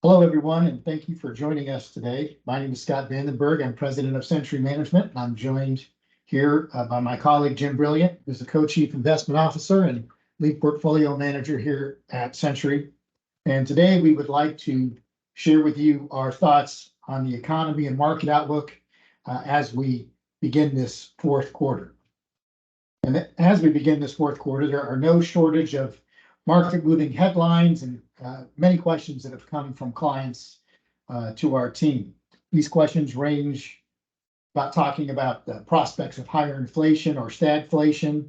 Hello, everyone, and thank you for joining us today. My name is Scott Vandenberg. I'm president of Century Management, and I'm joined here by my colleague Jim Brilliant, who's the co-chief investment officer and lead portfolio manager here at Century. And today we would like to share with you our thoughts on the economy and market outlook as we begin this fourth quarter. And as we begin this fourth quarter, there are no shortage of market moving headlines and many questions that have come from clients to our team. These questions range about talking about the prospects of higher inflation or stagflation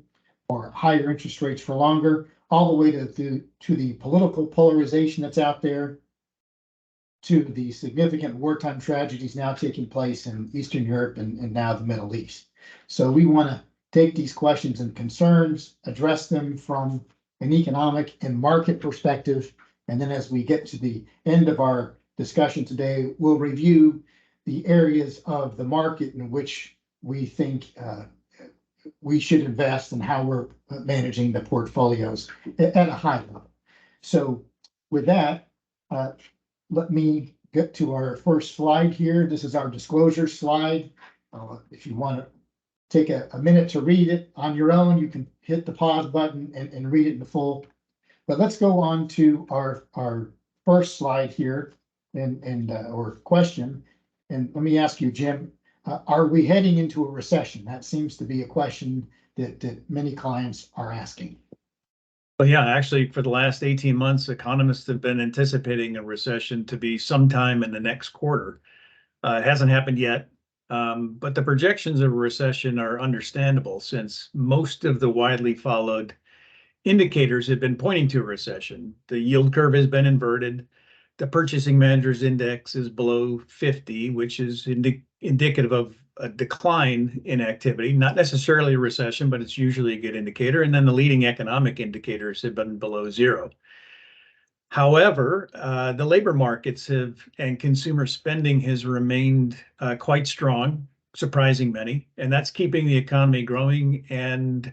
or higher interest rates for longer, all the way to the political polarization that's out there, to the significant wartime tragedies now taking place in Eastern Europe and now the Middle East. So we want to take these questions and concerns, address them from an economic and market perspective. And then as we get to the end of our discussion today, we'll review the areas of the market in which we think we should invest and how we're managing the portfolios at a high level. So with that, let me get to our first slide here. This is our disclosure slide. If you want to take a minute to read it on your own, you can hit the pause button and read it in full. But let's go on to our first slide here or question. And let me ask you, Jim, are we heading into a recession? That seems to be a question that many clients are asking. Well, yeah, actually, for the last 18 months, economists have been anticipating a recession to be sometime in the next quarter. It hasn't happened yet. But the projections of a recession are understandable since most of the widely followed indicators have been pointing to a recession. The yield curve has been inverted. The purchasing managers index is below 50, which is indicative of a decline in activity, not necessarily a recession, but it's usually a good indicator. And then the leading economic indicators have been below zero. However, the labor markets and consumer spending has remained quite strong, surprising many, and that's keeping the economy growing, and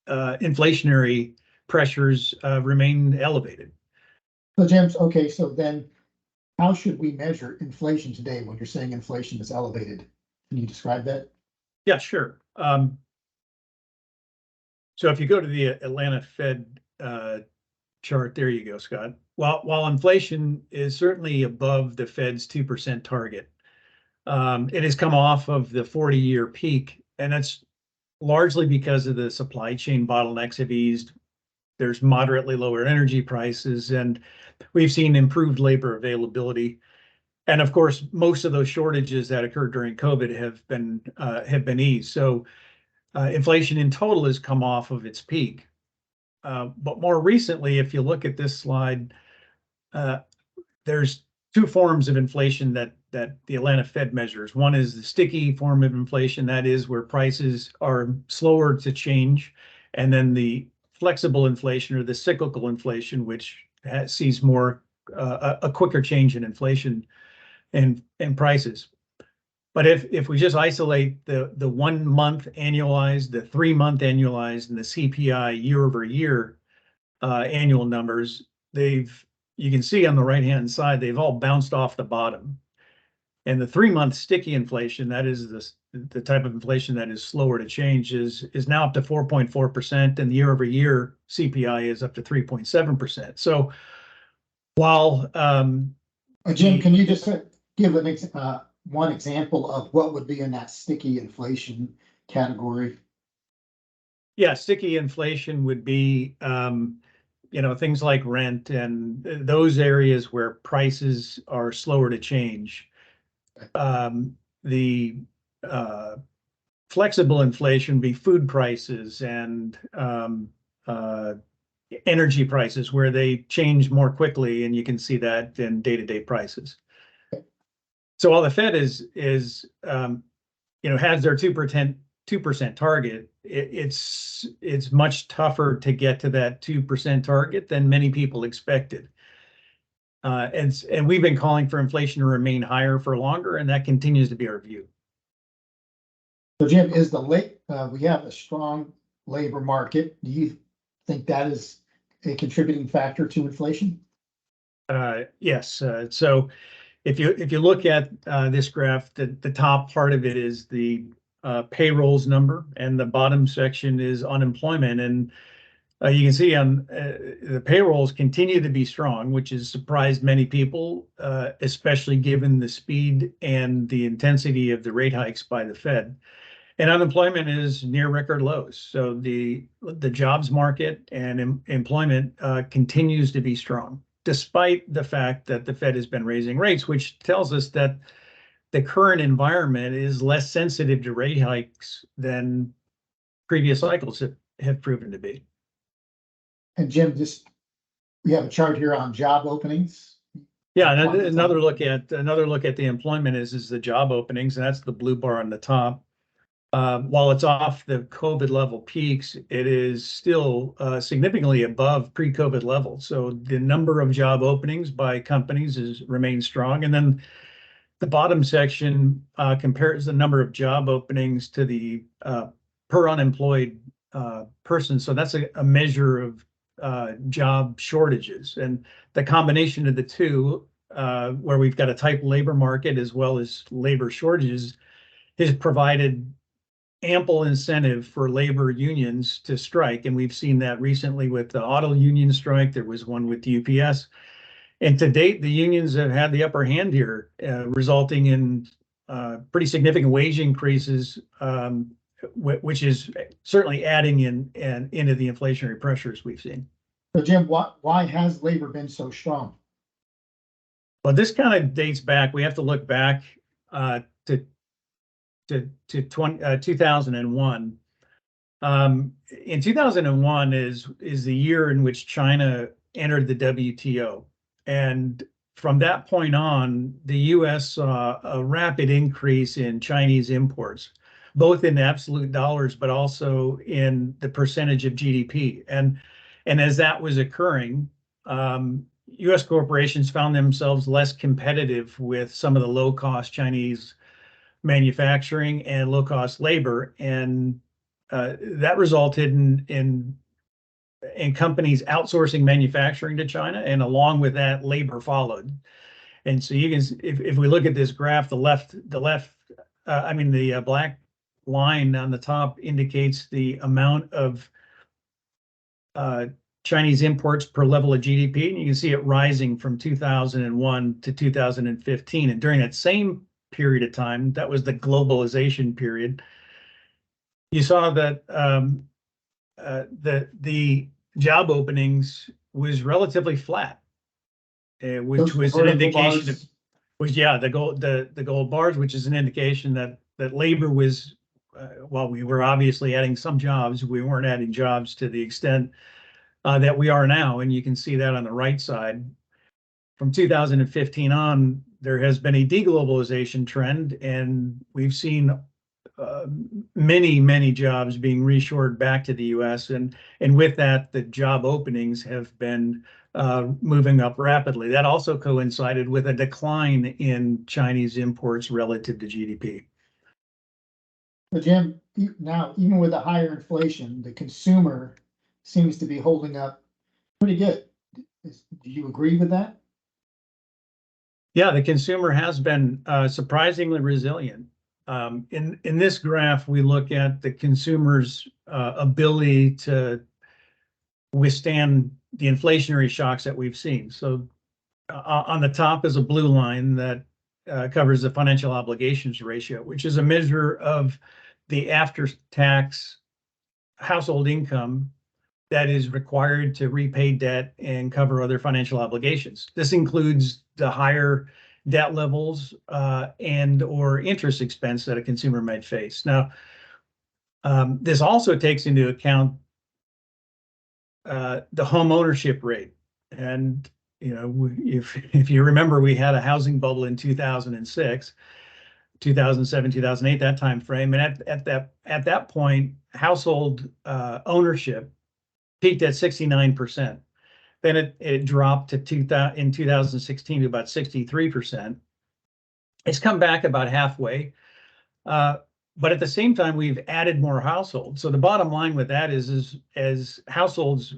inflationary pressures remain elevated. So, James, okay, so then how should we measure inflation today when you're saying inflation is elevated? Can you describe that? Yeah, sure. So if you go to the Atlanta Fed chart, there you go, Scott. While inflation is certainly above the Fed's 2% target, it has come off of the 40-year peak, and that's largely because of the supply chain bottlenecks have eased. There's moderately lower energy prices, and we've seen improved labor availability. And of course, most of those shortages that occurred during COVID have been eased. So inflation in total has come off of its peak. But more recently, if you look at this slide, there's two forms of inflation that the Atlanta Fed measures. One is the sticky form of inflation, that is where prices are slower to change, and then the flexible inflation or the cyclical inflation, which sees more a quicker change in inflation and prices. But if we just isolate the 1 month annualized, the 3 month annualized, and the CPI year over year annual numbers, you can see on the right hand side, they've all bounced off the bottom. And the 3 month sticky inflation, that is the type of inflation that is slower to change, is now up to 4.4%, and the year over year CPI is up to 3.7%. So while Jim, can you just give one example of what would be in that sticky inflation category? Yeah, sticky inflation would be things like rent and those areas where prices are slower to change. The flexible inflation would be food prices and energy prices, where they change more quickly, and you can see that in day-to-day prices. So while the Fed has their 2% target, it's much tougher to get to that 2% target than many people expected. And we've been calling for inflation to remain higher for longer, and that continues to be our view. So, Jim, we have a strong labor market. Do you think that is a contributing factor to inflation? Yes. So if you look at this graph, the top part of it is the payrolls number, and the bottom section is unemployment. And you can see on the payrolls continue to be strong, which has surprised many people, especially given the speed and the intensity of the rate hikes by the Fed. And unemployment is near record lows. So the jobs market and employment continues to be strong, despite the fact that the Fed has been raising rates, which tells us that the current environment is less sensitive to rate hikes than previous cycles have proven to be. And Jim, we have a chart here on job openings. Yeah, and another look at the employment is the job openings, and that's the blue bar on the top. While it's off the COVID level peaks, it is still significantly above pre-COVID levels. So the number of job openings by companies remains strong. And then the bottom section compares the number of job openings to the per unemployed person. So that's a measure of job shortages. And the combination of the two, where we've got a tight labor market as well as labor shortages, has provided ample incentive for labor unions to strike. And we've seen that recently with the auto union strike. There was one with UPS. And to date, the unions have had the upper hand here, resulting in pretty significant wage increases, which is certainly adding into the inflationary pressures we've seen. So Jim, why has labor been so strong? Well, this kind of dates back. We have to look back to 2001. In 2001 is the year in which China entered the WTO. And from that point on, the U.S. saw a rapid increase in Chinese imports, both in absolute dollars, but also in the percentage of GDP. And as that was occurring, U.S. corporations found themselves less competitive with some of the low-cost Chinese manufacturing and low-cost labor, and that resulted in companies outsourcing manufacturing to China, and along with that, labor followed. And so you can, if we look at this graph, the black line on the top indicates the amount of Chinese imports per level of GDP, and you can see it rising from 2001 to 2015. And during that same period of time, that was the globalization period, you saw that the job openings was relatively flat, which was an indication of, the gold bars, which is an indication that labor was, while we were obviously adding some jobs, we weren't adding jobs to the extent that we are now. And you can see that on the right side. From 2015 on, there has been a deglobalization trend, and we've seen many jobs being reshored back to the U.S. And with that, the job openings have been moving up rapidly. That also coincided with a decline in Chinese imports relative to GDP. But Jim, now even with the higher inflation, the consumer seems to be holding up pretty good. Do you agree with that? Yeah, the consumer has been surprisingly resilient. In this graph, we look at the consumer's ability to withstand the inflationary shocks that we've seen. So on the top is a blue line that covers the financial obligations ratio, which is a measure of the after-tax household income that is required to repay debt and cover other financial obligations. This includes the higher debt levels and or interest expense that a consumer might face. Now, this also takes into account the home ownership rate. And if you remember, we had a housing bubble in 2006, 2007, 2008, that time frame. And at that point, household ownership peaked at 69%. Then it dropped to in 2016 to about 63%. It's come back about halfway. But at the same time, we've added more households. So the bottom line with that is as households,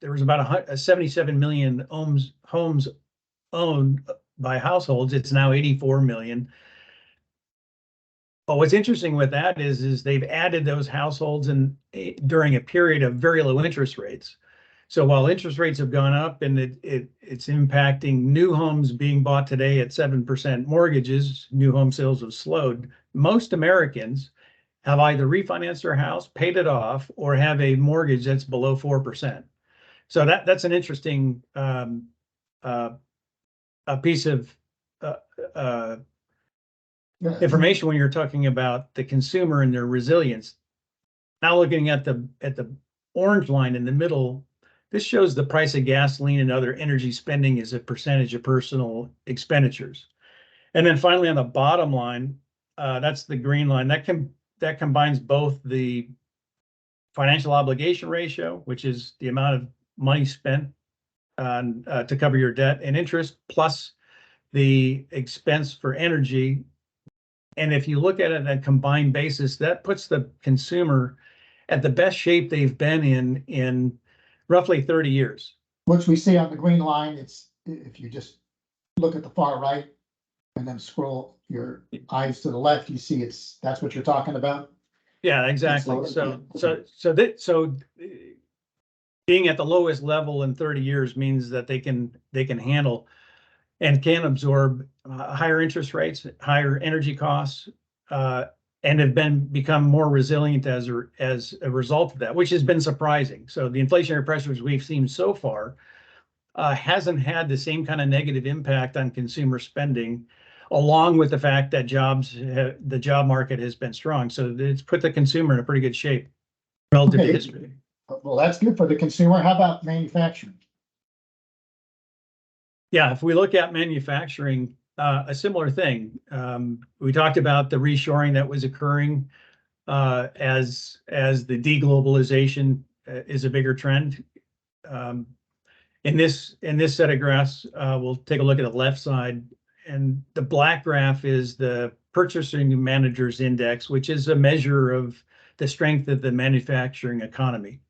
there was about 77 million homes owned by households. It's now 84 million. But what's interesting with that is they've added those households during a period of very low interest rates. So while interest rates have gone up and it's impacting new homes being bought today at 7% mortgages, new home sales have slowed. Most Americans have either refinanced their house, paid it off, or have a mortgage that's below 4%. So that's an interesting a piece of information when you're talking about the consumer and their resilience. Now looking at the orange line in the middle, this shows the price of gasoline and other energy spending as a percentage of personal expenditures. And then finally on the bottom line, that's the green line. That combines both the financial obligation ratio, which is the amount of money spent on to cover your debt and interest, plus the expense for energy. And if you look at it on a combined basis, that puts the consumer at the best shape they've been in roughly 30 years. Which we see on the green line, it's, if you just look at the far right and then scroll your eyes to the left, you see that's what you're talking about. Yeah, exactly. So being at the lowest level in 30 years means that they can handle and can absorb higher interest rates, higher energy costs, and have become more resilient as a result of that, which has been surprising. So the inflationary pressures we've seen so far hasn't had the same kind of negative impact on consumer spending, along with the fact that the job market has been strong. So it's put the consumer in a pretty good shape relative to history. Well, that's good for the consumer. How about manufacturing? Yeah, if we look at manufacturing, a similar thing. We talked about the reshoring that was occurring as the deglobalization is a bigger trend. In this set of graphs, we'll take a look at the left side, and the black graph is the Purchasing Managers Index, which is a measure of the strength of the manufacturing economy.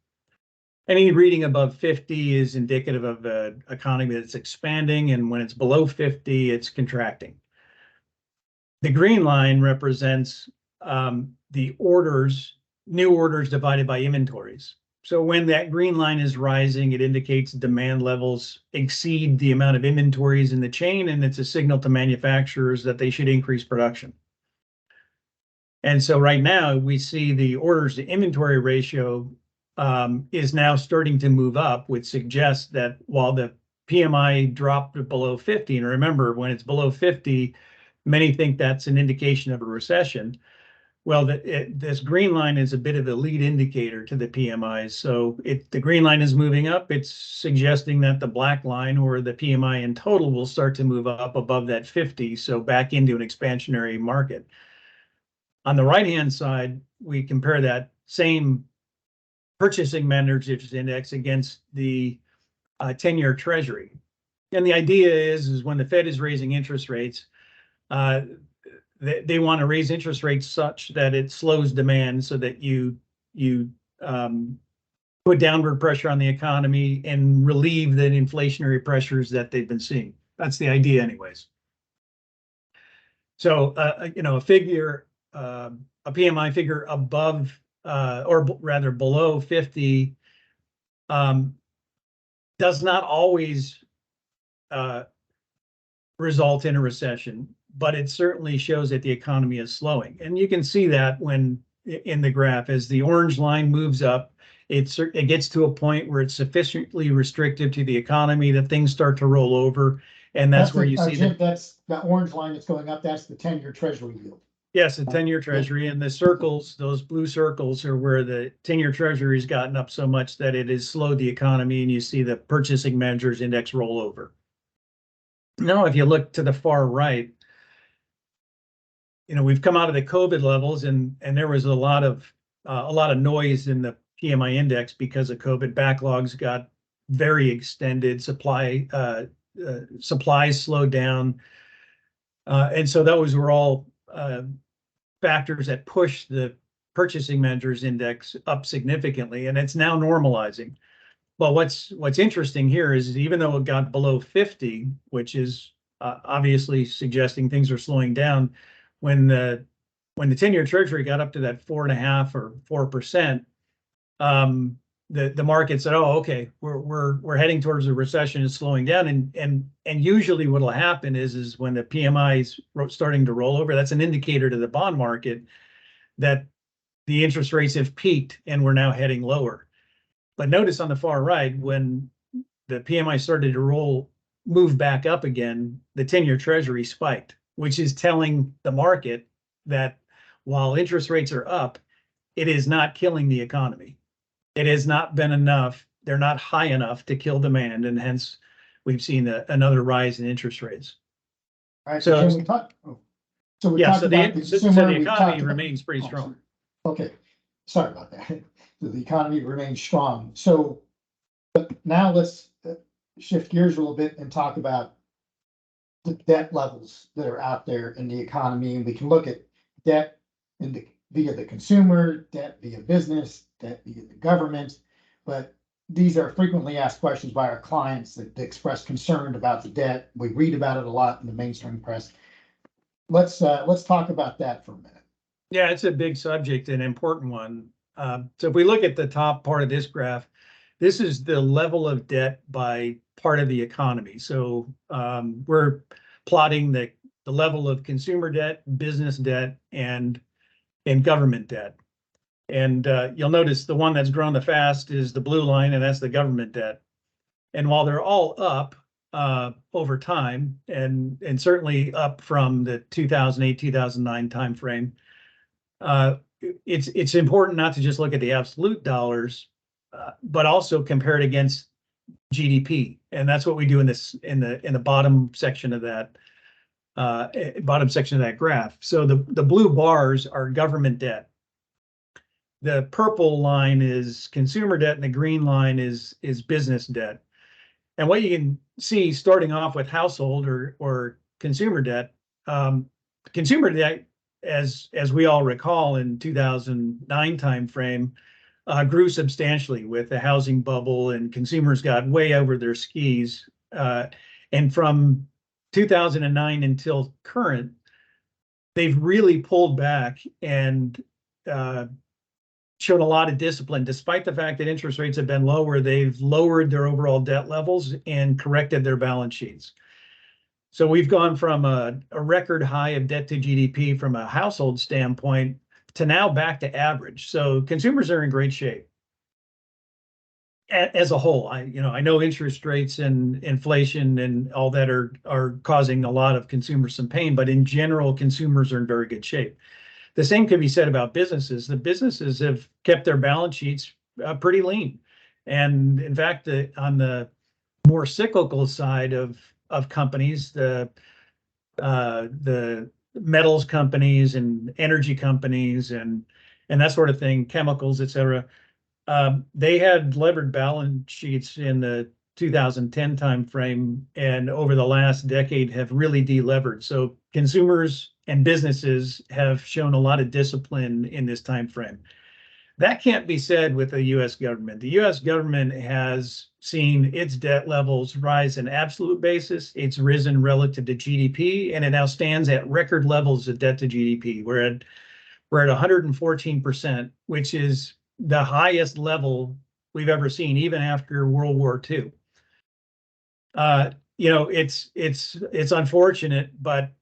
Any reading above 50 is indicative of an economy that's expanding, and when it's below 50, it's contracting. The green line represents the orders, new orders divided by inventories. So when that green line is rising, it indicates demand levels exceed the amount of inventories in the chain, and it's a signal to manufacturers that they should increase production. And so right now we see the orders to inventory ratio is now starting to move up, which suggests that while the PMI dropped below 50, and remember, when it's below 50, many think that's an indication of a recession. Well, this green line is a bit of a lead indicator to the PMIs. So the green line is moving up. It's suggesting that the black line, or the PMI in total, will start to move up above that 50, so back into an expansionary market. On the right-hand side, we compare that same Purchasing Managers Index against the 10-year Treasury. And the idea is when the Fed is raising interest rates, they want to raise interest rates such that it slows demand, so that you put downward pressure on the economy and relieve the inflationary pressures that they've been seeing. That's the idea anyways. So, a figure, a PMI figure above or rather below 50 does not always result in a recession, but it certainly shows that the economy is slowing. And you can see that when in the graph, as the orange line moves up, it gets to a point where it's sufficiently restrictive to the economy that things start to roll over. And that's where you see Jim, that's the orange line that's going up. That's the 10-year Treasury yield. Yes, the 10-year Treasury, and the circles, those blue circles, are where the 10-year Treasury has gotten up so much that it has slowed the economy, and you see the Purchasing Managers Index roll over. Now, if you look to the far right, we've come out of the COVID levels, and there was a lot of noise in the PMI index because of COVID. Backlogs got very extended, supplies slowed down, and so those were all factors that push the Purchasing Managers Index up significantly, and it's now normalizing. Well, what's interesting here is even though it got below 50, which is obviously suggesting things are slowing down, when the 10-year Treasury got up to that 4.5 or 4%, the market said, "Oh, okay, we're heading towards a recession. It's slowing down." And usually what will happen is when the PMI is starting to roll over, that's an indicator to the bond market that the interest rates have peaked and we're now heading lower. But notice on the far right, when the PMI started to move back up again, the 10-year Treasury spiked, which is telling the market that while interest rates are up, it is not killing the economy. It has not been enough. They're not high enough to kill demand, and hence we've seen another rise in interest rates. All right, so Jim, we talked. So we Yeah, talked so about the consumer. economy remains pretty strong. Okay, sorry about that. So the economy remains strong. So, but now let's shift gears a little bit and talk about the debt levels that are out there in the economy. And we can look at debt via the consumer, debt via business, debt via the government. But these are frequently asked questions by our clients that express concern about the debt. We read about it a lot in the mainstream press. Let's talk about that for a minute. Yeah, it's a big subject, an important one. So if we look at the top part of this graph, this is the level of debt by part of the economy. So we're plotting the level of consumer debt, business debt, and government debt. And you'll notice the one that's grown the fast is the blue line, and that's the government debt. And while they're all up over time, and certainly up from the 2008, 2009 timeframe, it's important not to just look at the absolute dollars, but also compare it against GDP, and that's what we do in the bottom section of that graph. So the blue bars are government debt. The purple line is consumer debt, and the green line is business debt. And what you can see, starting off with household or consumer debt, as we all recall, in 2009 timeframe, grew substantially with the housing bubble, and consumers got way over their skis. And from 2009 until current, they've really pulled back and shown a lot of discipline. Despite the fact that interest rates have been lower, they've lowered their overall debt levels and corrected their balance sheets. So we've gone from a record high of debt to GDP from a household standpoint to now back to average. So consumers are in great shape as a whole. I know interest rates and inflation and all that are causing a lot of consumers some pain, but in general, consumers are in very good shape. The same can be said about businesses. The businesses have kept their balance sheets pretty lean. And in fact, on the more cyclical side of companies, the metals companies and energy companies and that sort of thing, chemicals, et cetera, they had levered balance sheets in the 2010 timeframe, and over the last decade have really delevered. So consumers and businesses have shown a lot of discipline in this timeframe. That can't be said with the U.S. government. The U.S. government has seen its debt levels rise in absolute basis. It's risen relative to GDP, and it now stands at record levels of debt to GDP. We're at 114%, which is the highest level we've ever seen, even after World War II. It's unfortunate, but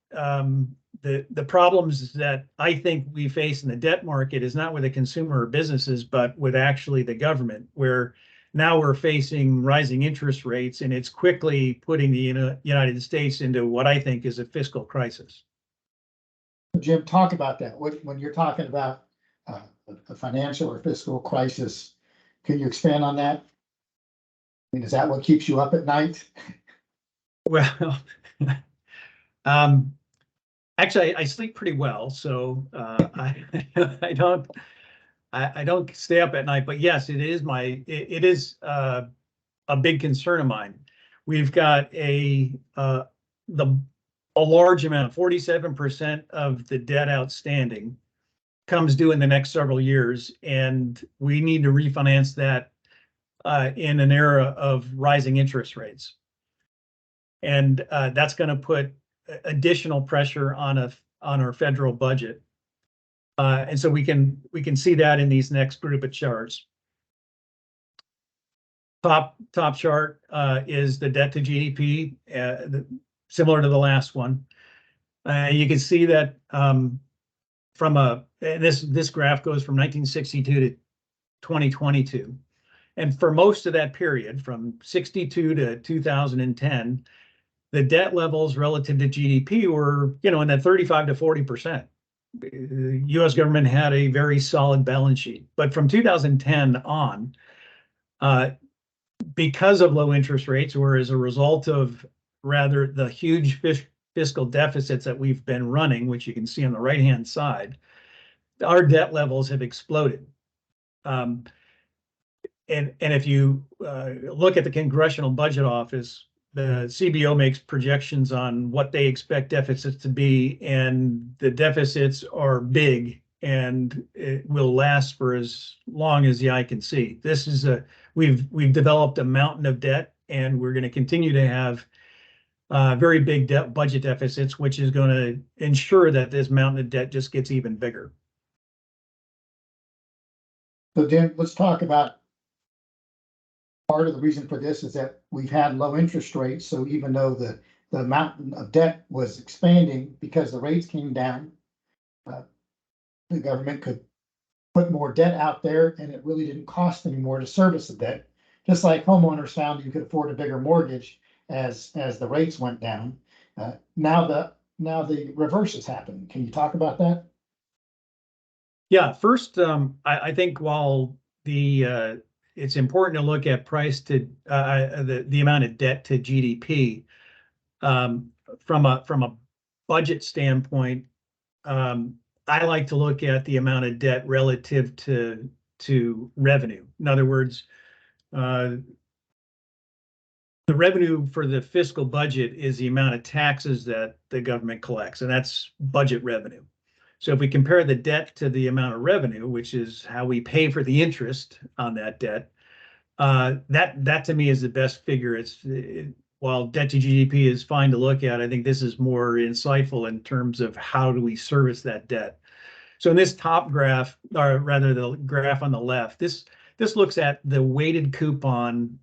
the problems that I think we face in the debt market is not with the consumer or businesses, but with actually the government, where now we're facing rising interest rates, and it's quickly putting the United States into what I think is a fiscal crisis. Jim, talk about that. When you're talking about a financial or fiscal crisis, can you expand on that? I mean, is that what keeps you up at night? Well, actually, I sleep pretty well, so I don't stay up at night. But yes, it is a big concern of mine. We've got a large amount, 47% of the debt outstanding comes due in the next several years, and we need to refinance that in an era of rising interest rates. And that's going to put additional pressure on our federal budget. And so we can see that in these next group of charts. Top chart is the debt to GDP, similar to the last one. You can see that this graph goes from 1962 to 2022. And for most of that period, from 62 to 2010, the debt levels relative to GDP were, in that 35 to 40%. The US government had a very solid balance sheet. But from 2010 on, because of low interest rates, or as a result of rather the huge fiscal deficits that we've been running, which you can see on the right-hand side, our debt levels have exploded. And if you look at the Congressional Budget Office, the CBO makes projections on what they expect deficits to be, and the deficits are big, and it will last for as long as the eye can see. We've developed a mountain of debt, and we're going to continue to have very big budget deficits, which is going to ensure that this mountain of debt just gets even bigger. So Dan, let's talk about part of the reason for this is that we've had low interest rates. So even though the mountain of debt was expanding because the rates came down, the government could put more debt out there, and it really didn't cost any more to service the debt. Just like homeowners found you could afford a bigger mortgage as the rates went down. Now the reverse has happened. Can you talk about that? Yeah, first, I think while it's important to look at price to the amount of debt to GDP from a budget standpoint. I like to look at the amount of debt relative to revenue. In other words, the revenue for the fiscal budget is the amount of taxes that the government collects, and that's budget revenue. So if we compare the debt to the amount of revenue, which is how we pay for the interest on that debt, that to me is the best figure. While debt to GDP is fine to look at, I think this is more insightful in terms of how do we service that debt. So in this top graph, or rather the graph on the left, this looks at the weighted coupon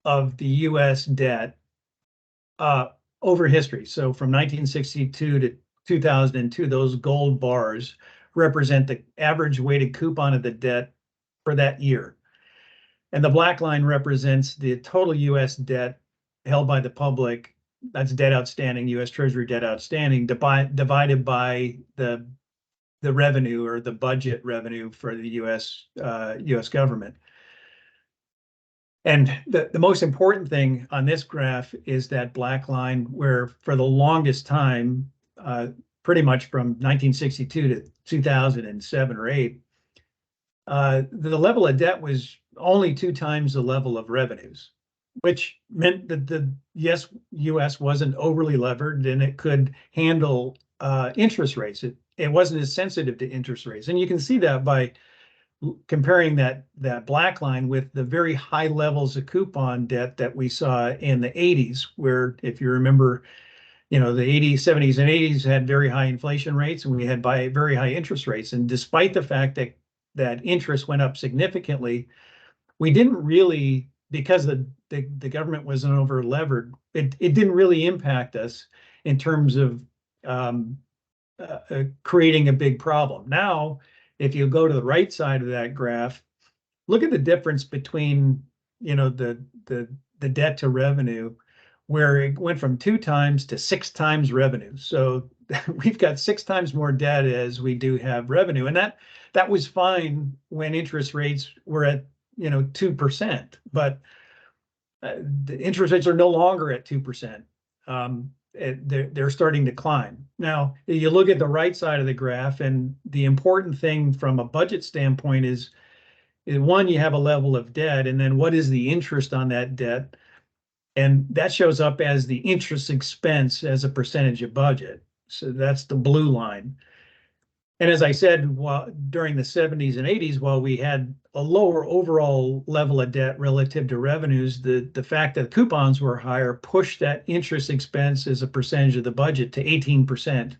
of the U.S. debt over history. So from 1962 to 2002, those gold bars represent the average weighted coupon of the debt for that year. And the black line represents the total U.S. debt held by the public. That's debt outstanding, U.S. Treasury debt outstanding, divided by the revenue or the budget revenue for the U.S. government. And the most important thing on this graph is that black line, where for the longest time, pretty much from 1962 to 2007 or 8, the level of debt was only 2 times the level of revenues, which meant that the U.S. wasn't overly levered and it could handle interest rates. It wasn't as sensitive to interest rates. And you can see that by comparing that black line with the very high levels of coupon debt that we saw in the 80s, where, if you remember, the 80s, 70s, and 80s had very high inflation rates, and we had very high interest rates. And despite the fact that interest went up significantly, we didn't really, because the government wasn't over levered, it didn't really impact us in terms of creating a big problem. Now, if you go to the right side of that graph, look at the difference between the debt to revenue, where it went from 2 times to 6 times revenue. So we've got 6 times more debt as we do have revenue, and that was fine when interest rates were at 2%, but the interest rates are no longer at 2%. They're starting to climb. Now, you look at the right side of the graph, and the important thing from a budget standpoint is one, you have a level of debt, and then what is the interest on that debt? And that shows up as the interest expense as a percentage of budget. So that's the blue line. And as I said, during the 70s and 80s, while we had a lower overall level of debt relative to revenues, the fact that coupons were higher pushed that interest expense as a percentage of the budget to 18%.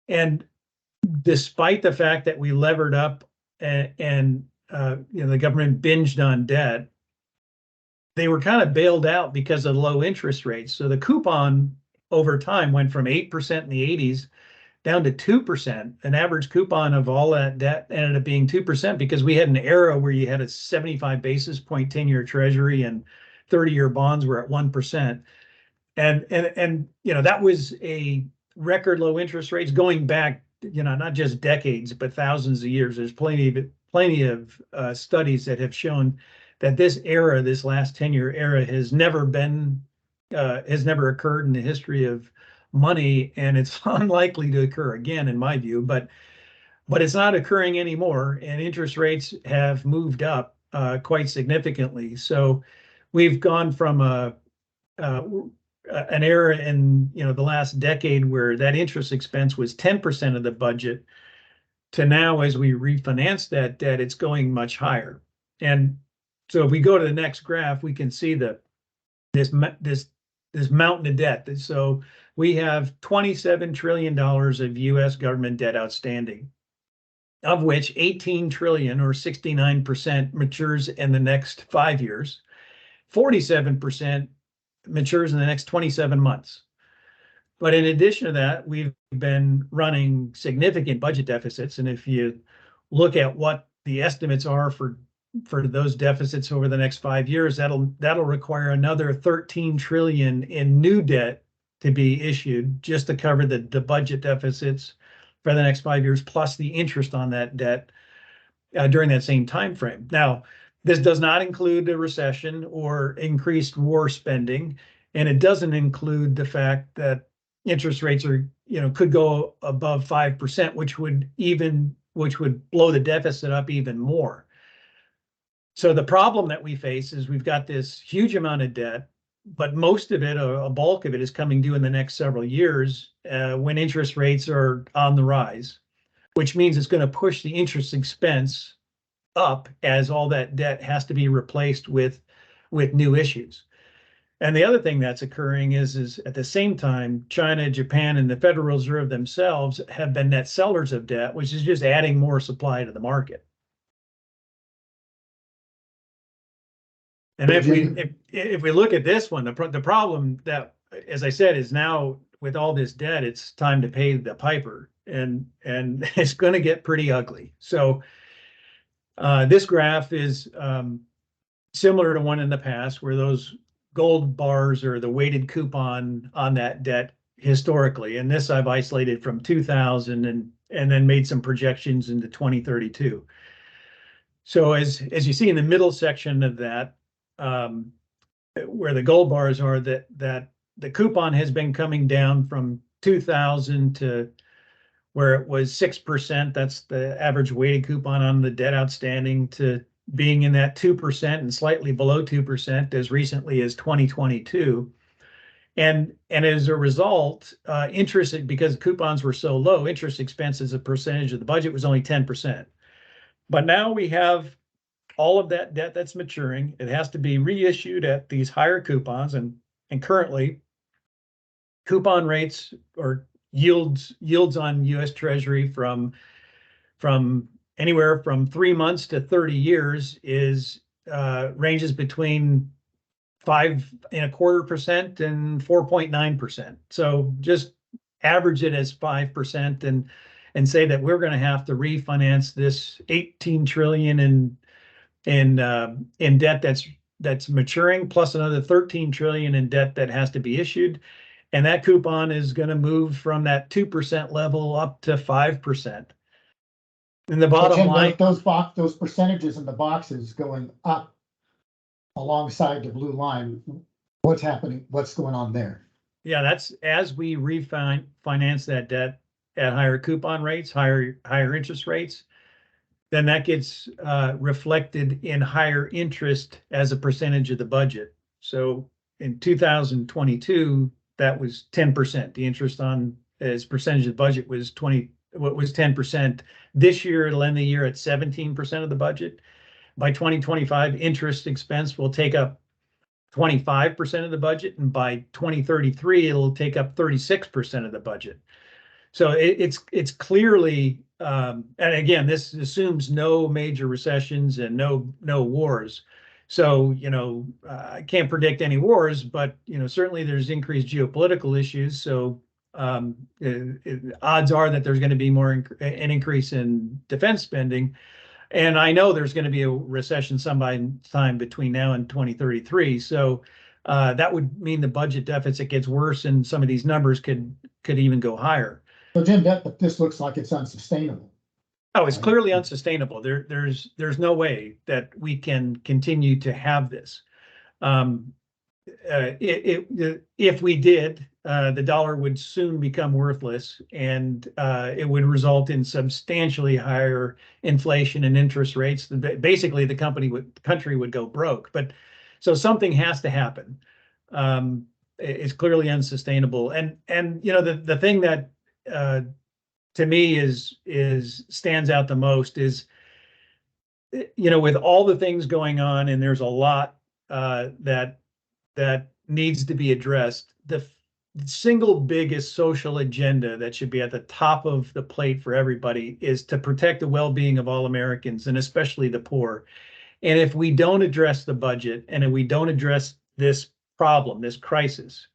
And despite the fact that we levered up and the government binged on debt, they were kind of bailed out because of low interest rates. So the coupon over time went from 8% in the 80s down to 2%. An average coupon of all that debt ended up being 2% because we had an era where you had a 75 basis point 10-year treasury and 30-year bonds were at 1%. And that was a record low interest rates going back, not just decades, but thousands of years. There's plenty of studies that have shown that this era, this last 10-year era, has never occurred in the history of money, and it's unlikely to occur again, in my view. But it's not occurring anymore, and interest rates have moved up quite significantly. So we've gone from an era in the last decade where that interest expense was 10% of the budget to now, as we refinance that debt, it's going much higher. And so if we go to the next graph, we can see this mountain of debt. So we have $27 trillion of U.S. government debt outstanding, of which 18 trillion or 69% matures in the next 5 years. 47% matures in the next 27 months. But in addition to that, we've been running significant budget deficits. And if you look at what the estimates are for those deficits over the next 5 years, that'll require another 13 trillion in new debt to be issued just to cover the budget deficits for the next 5 years, plus the interest on that debt during that same time frame. Now, this does not include a recession or increased war spending, and it doesn't include the fact that interest rates could go above 5%, which would blow the deficit up even more. So the problem that we face is we've got this huge amount of debt, but most of it, a bulk of it, is coming due in the next several years when interest rates are on the rise, which means it's going to push the interest expense up as all that debt has to be replaced with new issues. And the other thing that's occurring is at the same time, China, Japan, and the Federal Reserve themselves have been net sellers of debt, which is just adding more supply to the market. And if we look at this one, the problem that, as I said, is now with all this debt, it's time to pay the piper, and it's going to get pretty ugly. So this graph is similar to one in the past, where those gold bars are the weighted coupon on that debt historically. And this I've isolated from 2000 and then made some projections into 2032. So as you see in the middle section of that, where the gold bars are, that the coupon has been coming down from 2000 to where it was 6%. That's the average weighted coupon on the debt outstanding, to being in that 2% and slightly below 2% as recently as 2022. And as a result, interest, because coupons were so low, interest expense as a percentage of the budget was only 10%. But now we have all of that debt that's maturing. It has to be reissued at these higher coupons, and currently coupon rates or yields on U.S. Treasury from anywhere from 3 months to 30 years is ranges between 5.25% and 4.9%. So just average it as 5% and say that we're going to have to refinance this 18 trillion in debt that's maturing, plus another 13 trillion in debt that has to be issued. And that coupon is going to move from that 2% level up to 5%. And the bottom line, those percentages in the boxes going up alongside the blue line, what's happening? What's going on there? Yeah, that's as we refinance that debt at higher coupon rates, higher interest rates, then that gets reflected in higher interest as a percentage of the budget. So in 2022, that was 10%. The interest on as percentage of the budget was what was 10%. This year, it'll end the year at 17% of the budget. By 2025, interest expense will take up 25% of the budget, and by 2033, it'll take up 36% of the budget. So it's clearly, and again, this assumes no major recessions and no wars. So, I can't predict any wars, but, certainly there's increased geopolitical issues. So odds are that there's going to be an increase in defense spending. And I know there's going to be a recession sometime between now and 2033. So that would mean the budget deficit gets worse, and some of these numbers could even go higher. So Jim, but this looks like it's unsustainable. Oh, it's clearly unsustainable. There's no way that we can continue to have this. If we did, the dollar would soon become worthless, and it would result in substantially higher inflation and interest rates. Basically, the country would go broke. But so something has to happen. It's clearly unsustainable. And the thing that to me stands out the most is, with all the things going on, and there's a lot that needs to be addressed, the single biggest social agenda that should be at the top of the plate for everybody is to protect the well-being of all Americans, and especially the poor. And if we don't address the budget, and if we don't address this problem, this crisis,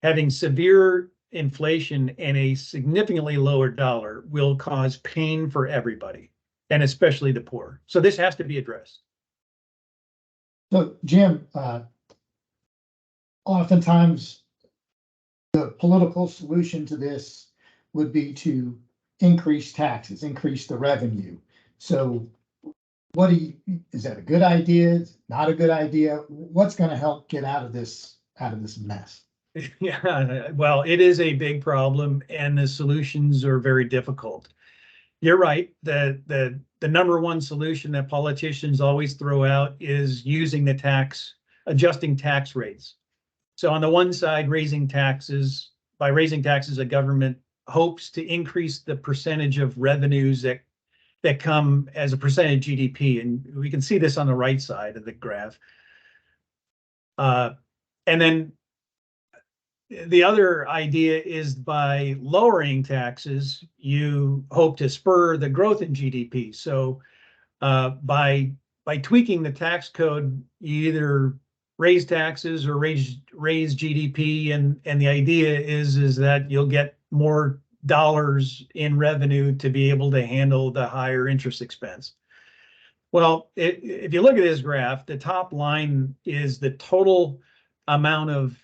having severe inflation and a significantly lower dollar will cause pain for everybody, and especially the poor. So this has to be addressed. So Jim, oftentimes the political solution to this would be to increase taxes, increase the revenue. So is that a good idea? Not a good idea? What's going to help get out of this mess? Yeah, well, it is a big problem, and the solutions are very difficult. You're right. The number one solution that politicians always throw out is adjusting tax rates. So on the one side, by raising taxes, a government hopes to increase the percentage of revenues that come as a percentage of GDP. And we can see this on the right side of the graph. And then the other idea is, by lowering taxes, you hope to spur the growth in GDP. So by tweaking the tax code, you either raise taxes or raise GDP, and the idea is that you'll get more dollars in revenue to be able to handle the higher interest expense. Well, if you look at this graph, the top line is the total amount of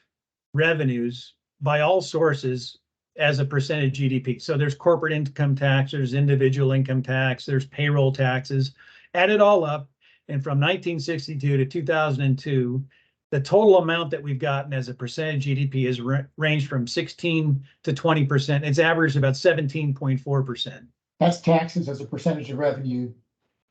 revenues by all sources as a percentage of GDP. So there's corporate income tax, there's individual income tax, there's payroll taxes. Add it all up, and from 1962 to 2002, the total amount that we've gotten as a percentage of GDP has ranged from 16 to 20%. It's averaged about 17.4%. That's taxes as a percentage of revenue.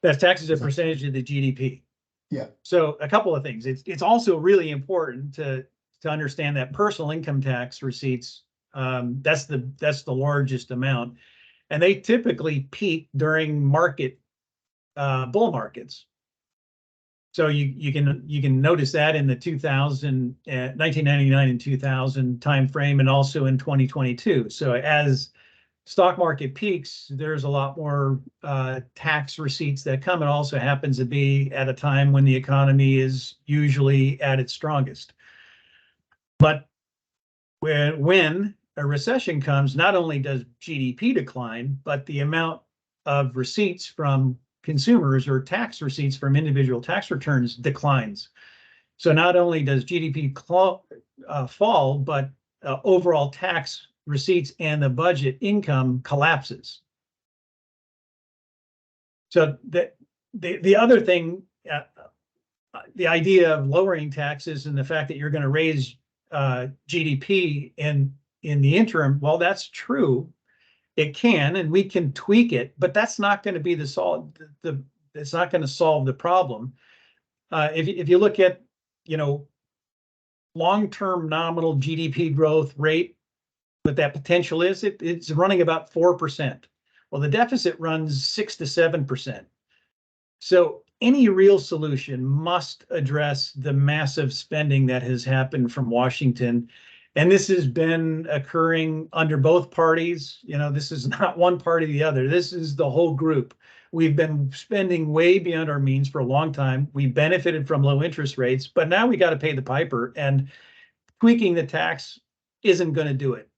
That's taxes as a percentage of the GDP. Yeah. So a couple of things. It's also really important to understand that personal income tax receipts, that's the largest amount, and they typically peak during bull markets. So you can notice that in the 1999 and 2000 timeframe, and also in 2022. So as stock market peaks, there's a lot more tax receipts that come. It also happens to be at a time when the economy is usually at its strongest. But when a recession comes, not only does GDP decline, but the amount of receipts from consumers, or tax receipts from individual tax returns, declines. So not only does GDP fall, but overall tax receipts and the budget income collapses. So the other thing, the idea of lowering taxes and the fact that you're going to raise GDP in the interim, well, that's true. It can, and we can tweak it, but that's not going to be it's not going to solve the problem. If you look at, long-term nominal GDP growth rate what that potential is, it's running about 4%. Well, the deficit runs 6 to 7%. So any real solution must address the massive spending that has happened from Washington. And this has been occurring under both parties. You know, this is not one party or the other. This is the whole group. We've been spending way beyond our means for a long time. We benefited from low interest rates, but now we got to pay the piper, and tweaking the tax isn't going to do it.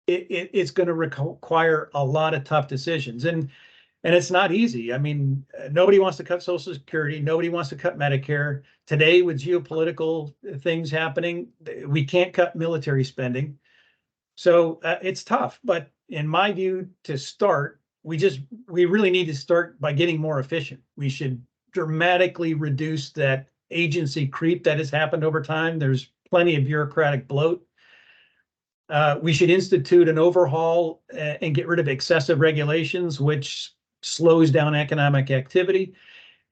It's going to require a lot of tough decisions. And it's not easy. I mean, nobody wants to cut Social Security. Nobody wants to cut Medicare. Today, with geopolitical things happening, we can't cut military spending. So it's tough. But in my view, to start, we really need to start by getting more efficient. We should dramatically reduce that agency creep that has happened over time. There's plenty of bureaucratic bloat. We should institute an overhaul and get rid of excessive regulations, which slows down economic activity.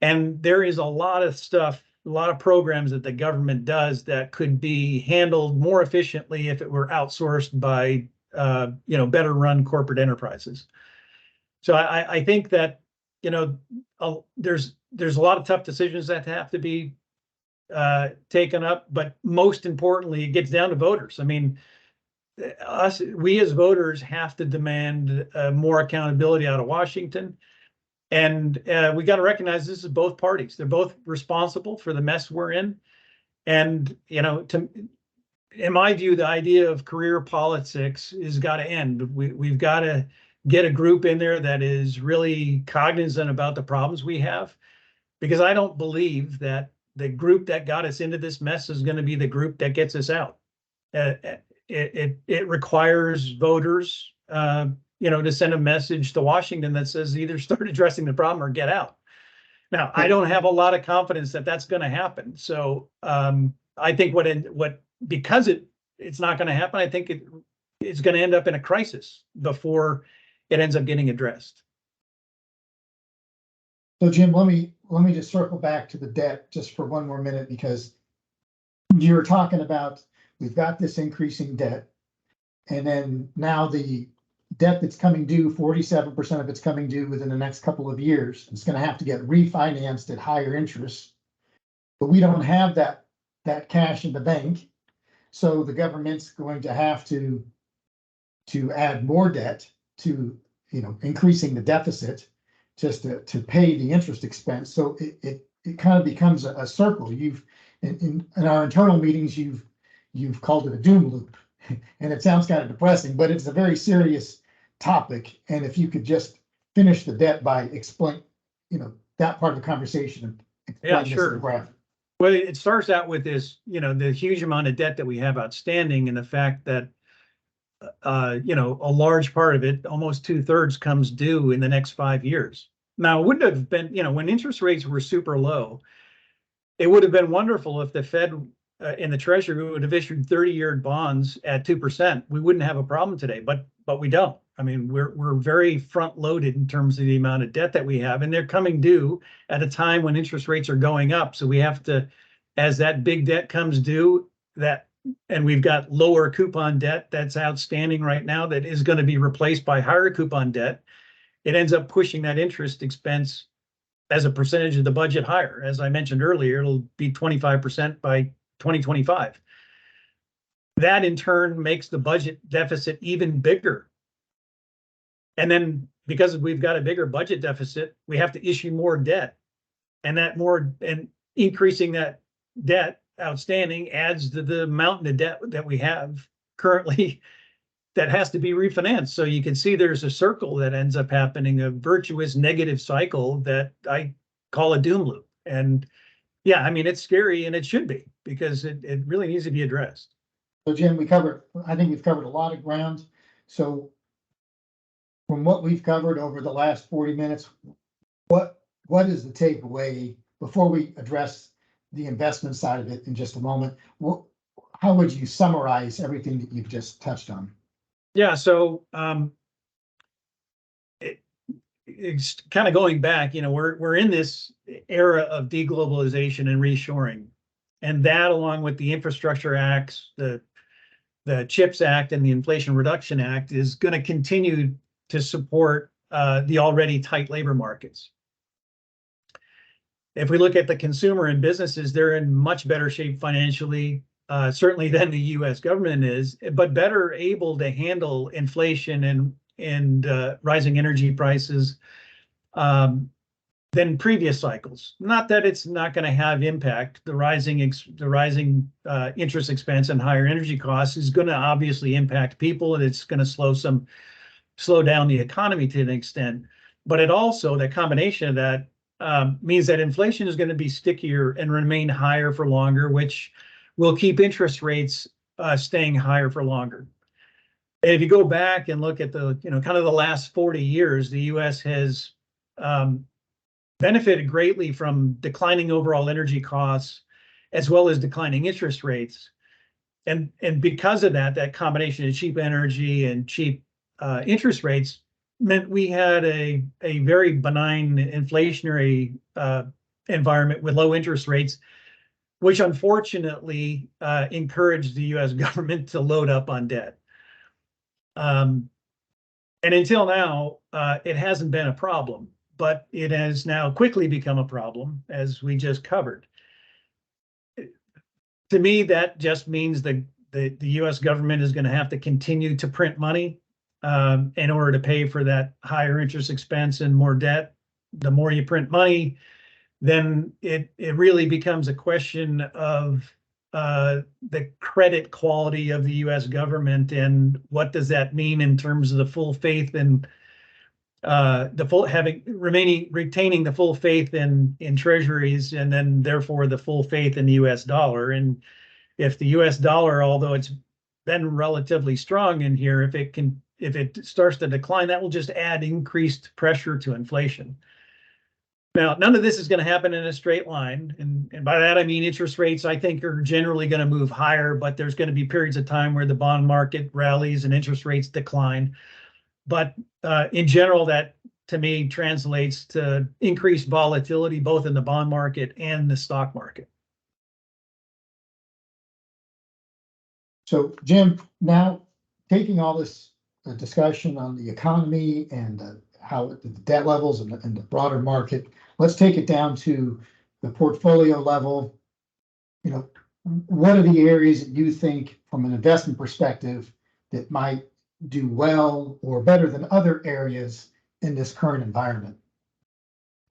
And there is a lot of stuff, a lot of programs that the government does that could be handled more efficiently if it were outsourced by, better run corporate enterprises. So I think that, there's a lot of tough decisions that have to be taken up, but most importantly, it gets down to voters. I mean, we as voters have to demand more accountability out of Washington. And we got to recognize this is both parties. They're both responsible for the mess we're in. And, in my view, the idea of career politics has got to end. We've got to get a group in there that is really cognizant about the problems we have, because I don't believe that the group that got us into this mess is going to be the group that gets us out. It requires voters, to send a message to Washington that says either start addressing the problem or get out. Now, I don't have a lot of confidence that that's going to happen. So I think because it's not going to happen, I think it's going to end up in a crisis before it ends up getting addressed. So Jim, let me just circle back to the debt just for one more minute, because you were talking about we've got this increasing debt, and then now the debt that's coming due, 47% of it's coming due within the next couple of years. It's going to have to get refinanced at higher interest, but we don't have that cash in the bank. So the government's going to have to add more debt to, increasing the deficit just to pay the interest expense. So it kind of becomes a circle. In our internal meetings, you've called it a doom loop, and it sounds kind of depressing, but it's a very serious topic. And if you could just finish the debt by explain, that part of the conversation and explain Yeah, this sure. in the graph. Well, it starts out with this, the huge amount of debt that we have outstanding, and the fact that, a large part of it, almost 2/3, comes due in the next 5 years. Now, it wouldn't have been, when interest rates were super low, it would have been wonderful if the Fed and the Treasury would have issued 30-year bonds at 2%. We wouldn't have a problem today, but we don't. I mean, we're very front loaded in terms of the amount of debt that we have, and they're coming due at a time when interest rates are going up. So we have to, as that big debt comes due, and we've got lower coupon debt that's outstanding right now that is going to be replaced by higher coupon debt, it ends up pushing that interest expense as a percentage of the budget higher. As I mentioned earlier, it'll be 25% by 2025. That in turn makes the budget deficit even bigger. And then because we've got a bigger budget deficit, we have to issue more debt. And increasing that debt outstanding adds to the mountain of debt that we have currently that has to be refinanced. So you can see there's a circle that ends up happening, a virtuous negative cycle that I call a doom loop. And yeah, I mean, it's scary, and it should be, because it really needs to be addressed. So Jim, I think we've covered a lot of ground. So from what we've covered over the last 40 minutes, what is the takeaway before we address the investment side of it in just a moment? How would you summarize everything that you've just touched on? Yeah, so it's kind of going back, we're in this era of deglobalization and reshoring, and that, along with the infrastructure acts, the the CHIPS Act and the Inflation Reduction Act is going to continue to support the already tight labor markets. If we look at the consumer and businesses, they're in much better shape financially, certainly than the U.S. government is, but better able to handle inflation and rising energy prices than previous cycles. Not that it's not going to have impact. The rising interest expense and higher energy costs is going to obviously impact people, and it's going to slow down the economy to an extent. But it also, that combination of that means that inflation is going to be stickier and remain higher for longer, which will keep interest rates staying higher for longer. And if you go back and look at the, kind of the last 40 years, the U.S. has benefited greatly from declining overall energy costs as well as declining interest rates. And because of that, that combination of cheap energy and cheap interest rates meant we had a very benign inflationary environment with low interest rates, which unfortunately encouraged the U.S. government to load up on debt. And until now, it hasn't been a problem, but it has now quickly become a problem, as we just covered. To me, that just means the U.S. government is going to have to continue to print money in order to pay for that higher interest expense and more debt. The more you print money, then it really becomes a question of the credit quality of the U.S. government, and what does that mean in terms of the full faith and retaining the full faith in treasuries, and then therefore the full faith in the U.S. dollar. And if the U.S. dollar, although it's been relatively strong in here, if it starts to decline, that will just add increased pressure to inflation. Now, none of this is going to happen in a straight line. And by that, I mean interest rates, I think, are generally going to move higher, but there's going to be periods of time where the bond market rallies and interest rates decline. But in general, that, to me, translates to increased volatility, both in the bond market and the stock market. So, Jim, now taking all this discussion on the economy and how the debt levels and the broader market, let's take it down to the portfolio level. What are the areas that you think, from an investment perspective, that might do well or better than other areas in this current environment?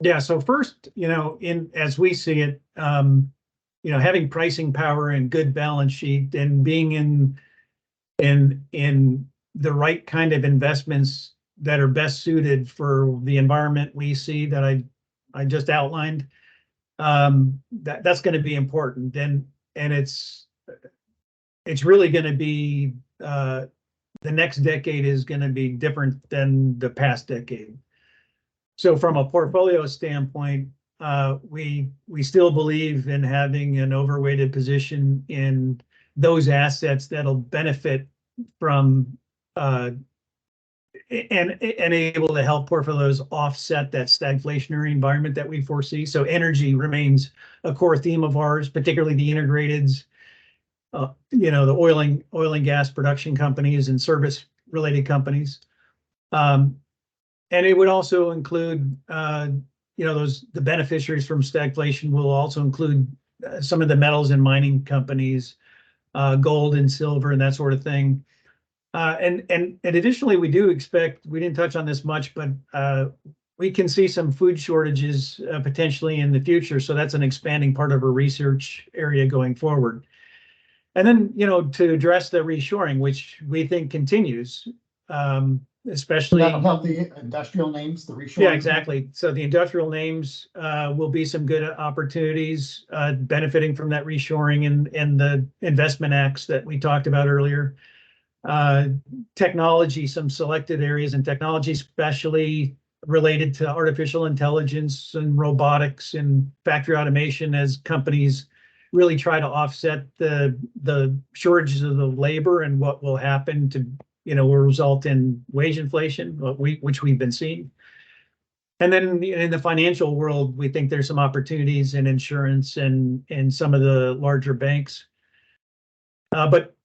Yeah. So first, as we see it, having pricing power and good balance sheet and being in the right kind of investments that are best suited for the environment we see that I just outlined, that's going to be important. And it's really going to be the next decade is going to be different than the past decade. So from a portfolio standpoint, we still believe in having an overweighted position in those assets that'll benefit from and able to help portfolios offset that stagflationary environment that we foresee. So energy remains a core theme of ours, particularly the integrateds, the oil and gas production companies and service-related companies. And it would also include, the beneficiaries from stagflation will also include some of the metals and mining companies, gold and silver and that sort of thing. And additionally, we do expect, we didn't touch on this much, but we can see some food shortages potentially in the future. So that's an expanding part of our research area going forward. And then, to address the reshoring, which we think continues, especially. That'll help the industrial names, the reshoring. Yeah, exactly. So the industrial names will be some good opportunities benefiting from that reshoring and the investment acts that we talked about earlier. Technology, some selected areas in technology, especially related to artificial intelligence and robotics and factory automation, as companies really try to offset the shortages of the labor, and what will happen to, will result in wage inflation, which we've been seeing. And then in the financial world, we think there's some opportunities in insurance and some of the larger banks. But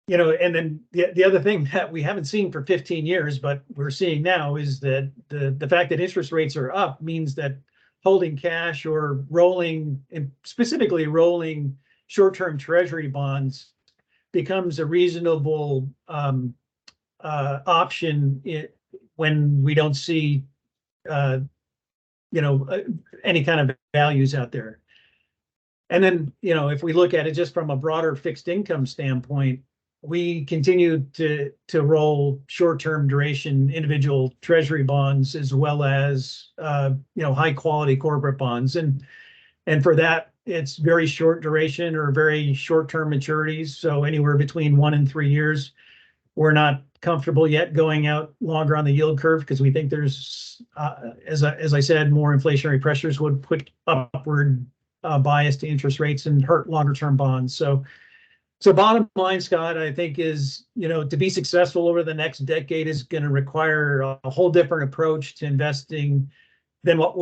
And then the other thing that we haven't seen for 15 years, but we're seeing now is that the fact that interest rates are up means that holding cash or rolling, and specifically rolling short-term treasury bonds becomes a reasonable option when we don't see any kind of values out there. And then, if we look at it just from a broader fixed income standpoint, we continue to roll short-term duration individual treasury bonds as well as high quality corporate bonds. And for that, it's very short duration or very short-term maturities. So anywhere between 1 and 3 years. We're not comfortable yet going out longer on the yield curve because we think there's, as I said, more inflationary pressures would put upward bias to interest rates and hurt longer term bonds. So bottom line, Scott, I think is, to be successful over the next decade is going to require a whole different approach to investing than what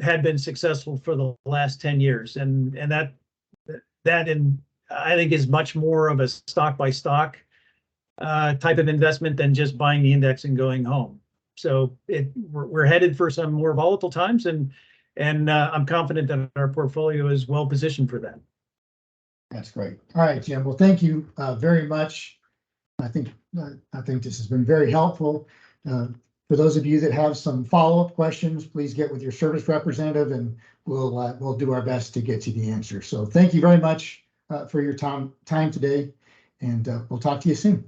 had been successful for the last 10 years. And that I think is much more of a stock by stock type of investment than just buying the index and going home. So we're headed for some more volatile times, and I'm confident that our portfolio is well positioned for that. That's great. All right, Jim. Well, thank you very much. I think this has been very helpful. For those of you that have some follow-up questions, please get with your service representative, and we'll do our best to get you the answer. So thank you very much for your time today, and we'll talk to you soon.